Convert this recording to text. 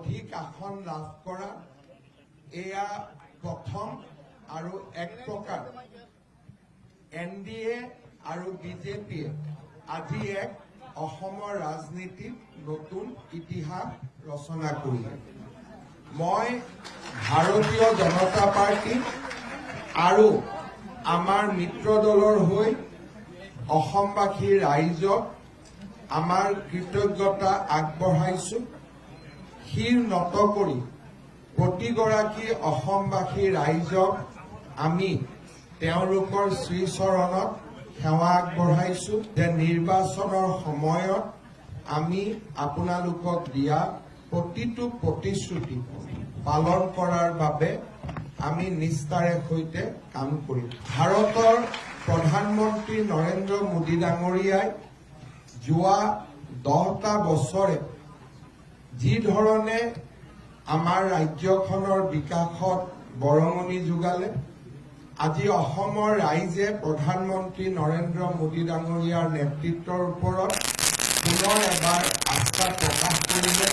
অধিক আসন লাভ কৰা এয়া প্ৰথম আৰু এক প্ৰকাৰ NDA আৰু বিজেপিয়ে আজি এক অসমৰ ৰাজনীতিত নতুন ইতিহাস ৰচনা কৰিলে। মই ভাৰতীয় জনতা পাৰ্টি আৰু আমাৰ মিত্ৰ দলৰ হৈ অসমবাসী ৰাইজক আমাৰ কৃতজ্ঞতা আগবঢ়াইছো। শিৰ নত কৰি প্ৰতিগৰাকী অসমবাসী ৰাইজক আমি তেওঁলোকৰ শ্ৰীচৰণত সেৱা আগবঢ়াইছো যে নিৰ্বাচনৰ সময়ত আমি আপোনালোকক দিয়া প্ৰতিটো প্ৰতিশ্ৰুতি পালন কৰাৰ বাবে আমি নিষ্ঠাৰে সৈতে কাম কৰিম। ভাৰতৰ প্ৰধানমন্ত্ৰী নৰেন্দ্ৰ মোদী ডাঙৰীয়াই যোৱা 10টা বছৰে যি ধৰণে আমাৰ ৰাজ্যখনৰ বিকাশত বৰঙণি যোগালে, আজি অসমৰ ৰাইজে প্ৰধানমন্ত্ৰী নৰেন্দ্ৰ মোদী ডাঙৰীয়াৰ নেতৃত্বৰ ওপৰত পুনৰ এবাৰ আস্থা প্ৰকাশ কৰিলে।